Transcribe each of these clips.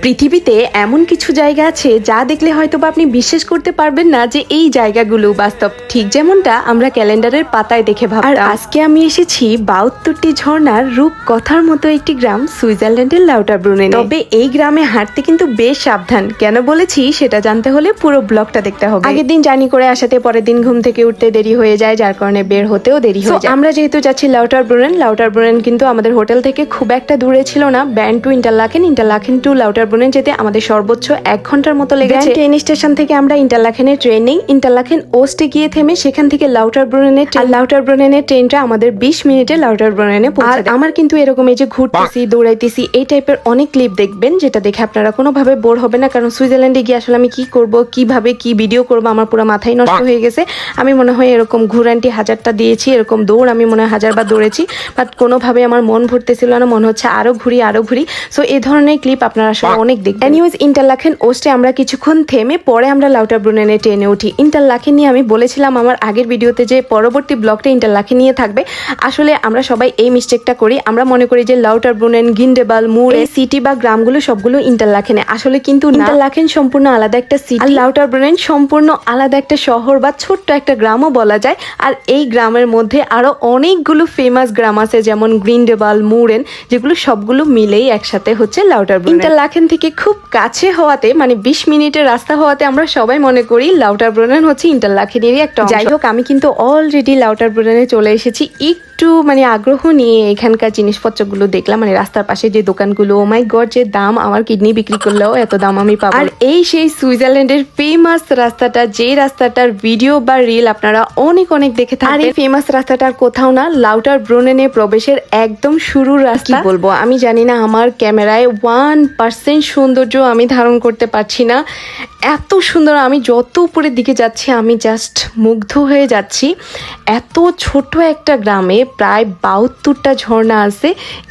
পৃথিবীতে এমন কিছু জায়গা আছে যা দেখলে হয়তো বা আপনি বিশ্বাস করতে পারবেন না যে এই জায়গাগুলো বাস্তব, ঠিক যেমনটা আমরা ক্যালেন্ডারের পাতায় দেখে ভাবতাম। আর আজকে আমি এসেছি ৭২টি ঝর্ণার রূপকথার মতো একটি গ্রাম সুইজারল্যান্ডের লাউটারব্রুনেনে। তবে এই গ্রামে হাঁটতে কিন্তু বেশ সাবধান। কেন বলেছি সেটা জানতে হলে পুরো ব্লগটা দেখতে হবে। আগের দিন জার্নি করে আসাতে পরের দিন ঘুম থেকে উঠতে দেরি হয়ে যায়, যার কারণে বের হতেও দেরি হয়ে যায়। আমরা যেহেতু যাচ্ছি লাউটারব্রুনেন কিন্তু আমাদের হোটেল থেকে খুব একটা দূরে ছিল না। ব্যান্ড টু ইন্টারলাকেন টু লাউটারব্রুনেন যেতে আমাদের সর্বোচ্চ ১ ঘন্টার মতো লেগেছে। ট্রেন স্টেশন থেকে আমরা ইন্টারলাকেনে ট্রেন নেই, ইন্টারলাকেন ওস্টে গিয়ে থেমে সেখান থেকে লাউটারব্রুনেনের ট্রেনটা আমাদের ২০ মিনিটে লাউটারব্রুনেনে পৌঁছে দেয়। আমার কিন্তু এরকম এই যে ঘুরতেছি, দৌড়াইতেছি, এই টাইপের অনেক ক্লিপ দেখবেন, যেটা দেখে আপনারা কোনোভাবে বোর হবে না। কারণ সুইজারল্যান্ডে গিয়ে আসলে আমি কি করব, কিভাবে কি ভিডিও করব, আমার পুরো মাথায় নষ্ট হয়ে গেছে। আমি মনে হয় এরকম ঘুরান্টি ১০০০টা দিয়েছি, এরকম দৌড় আমি মনে হয় ১০০০ বার দৌড়েছি, বাট কোনোভাবে আমার মন ভরতেছিল না, মনে হচ্ছে আরো ঘুরি। সো এই ধরনের ক্লিপ আপনারা আসলে অনেক দেখবেন। এনিওয়েজ, ইন্টারলাকেন ওস্টে আমরা কিছুক্ষণ থেমে পরে আমরা লাউটারব্রুনেনে ট্রেনে উঠি। ইন্টারলাকেন নিয়ে আমি বলেছিলাম আমার আগের ভিডিওতে যে পরবর্তী ব্লগটা ইন্টারলাকেন নিয়ে থাকবে। আসলে আমরা সবাই এই মিস্টেকটা করি, আমরা মনে করি যে লাউটারব্রুনেন, গিন্ডেবাল, মুর এই সিটি বা গ্রামগুলো সবগুলো ইন্টারলাকেনে, আসলে কিন্তু ইন্টারলাকেন সম্পূর্ণ আলাদা একটা সিটি, আর লাউটারব্রুনেন সম্পূর্ণ আলাদা একটা শহর বা ছোট্ট একটা গ্রামও বলা যায়। আর এই গ্রামের মধ্যে আরো অনেকগুলো ফেমাস গ্রাম আছে, যেমন গ্রিন্ডেবাল, মুরেন, যেগুলো সবগুলো মিলেই একসাথে হচ্ছে লাউটারব্রুনেন। ইন্টারলাকেন থেকে খুব কাছে হওয়াতে, মানে ২০ মিনিটের রাস্তা হওয়াতে আমরা সবাই মনে করি লাউটারব্রুনেন হচ্ছে ইন্টারলাকেনেরই একটা অংশ। যাই হোক, আমি কিন্তু অলরেডি লাউটারব্রুনেনে চলে এসেছি। একটু আগ্রহ নিয়ে এখানকার জিনিসপত্রগুলো দেখলাম, রাস্তার পাশে যে দোকানগুলো, ও মাই গড, যে দাম, আমার কিডনি বিক্রি করলেও এত দাম আমি পাবো। আর এই সেই সুইজারল্যান্ডের ফেমাস রাস্তাটা, যে রাস্তাটার ভিডিও বা রিল আপনারা অনেক দেখে থাকেন। আর এই ফেমাস রাস্তাটার কোথাও না, লাউটারব্রুনেনে প্রবেশের একদম শুরুর রাস্তা। কি বলবো, আমি জানি না, আমার ক্যামেরায় 1% সৌন্দর্য আমি ধারণ করতে পারছি না। এত সুন্দর, আমি যত উপরের দিকে যাচ্ছি আমি জাস্ট মুগ্ধ হয়ে যাচ্ছি। এত ছোট একটা গ্রামে প্রায় ৭২টা ঝর্ণা আছে,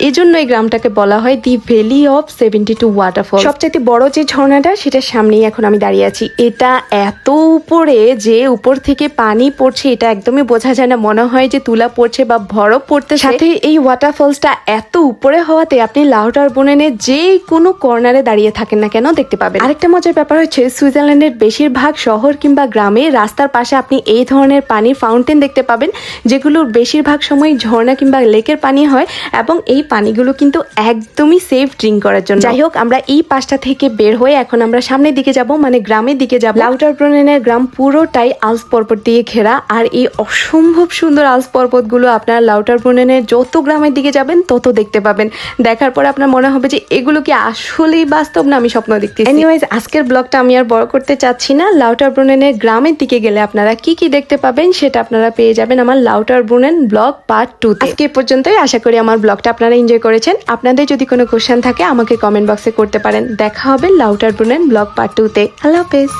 এজন্য এই গ্রামটাকে বলা হয় দি ভ্যালি অফ 72 ওয়াটারফল। সবচেয়ে বড় যে ঝর্ণাটা, সেটার সামনেই এখন আমি দাঁড়িয়ে আছি। এটা এত উপরে যে উপর থেকে পানি পড়ছে, এটা একদমই বোঝা যায় না, মনে হয় যে তুলা পড়ছে বা বরফ পড়তে। সাথে এই ওয়াটারফলসটা এত উপরে হওয়াতে আপনি লাউটারব্রুনেনে যে কোনো কর্নারে দাঁড়িয়ে থাকেন না কেন দেখতে পাবেন। আরেকটা মজার ব্যাপার হচ্ছে, সুইজারল্যান্ডের বেশিরভাগ শহর কিংবা গ্রামে রাস্তার পাশে আপনি এই ধরনের পানির ফাউন্টেন দেখতে পাবেন, যেগুলোর বেশিরভাগ সময় ঝর্ণা কিংবা লেকের পানি হয়, এবং এই পানিগুলো কিন্তু একদমই সেফ ড্রিঙ্ক করার জন্য। যাই হোক, আমরা এই পাশটা থেকে বের হয়ে এখন আমরা সামনের দিকে যাব, মানে গ্রামের দিকে যাব। লাউটারব্রুনেনের গ্রাম পুরোটাই আল্পস পর্বত দিয়ে ঘেরা, আর এই অসম্ভব সুন্দর আল্পস পর্বতগুলো আপনারা লাউটারব্রুনেনের যত গ্রামের দিকে যাবেন তত দেখতে পাবেন। দেখার পর আপনার মনে হবে যে এগুলো কি আসলেই বাস্তব, না আমি স্বপ্ন দেখতেছি। এনিওয়েজ, আজকের ব্লগটা আমি আর বড় করতে চাচ্ছি না। লাউটারব্রুনেনের গ্রামের দিকে গেলে আপনারা কি দেখতে পাবেন সেটা আপনারা পেয়ে যাবেন আমার লাউটারব্রুনেন ব্লগ পার্ট 2 তে। আজকে পর্যন্তই, আশা করি আমার ব্লগটা আপনারা এনজয় করেছেন। আপনাদের যদি কোনো কোশ্চেন থাকে আমাকে কমেন্ট বক্সে করতে পারেন। দেখা হবে লাউটারব্রুনেন ব্লগ পার্ট 2 তে। আল্লাহ হাফেজ।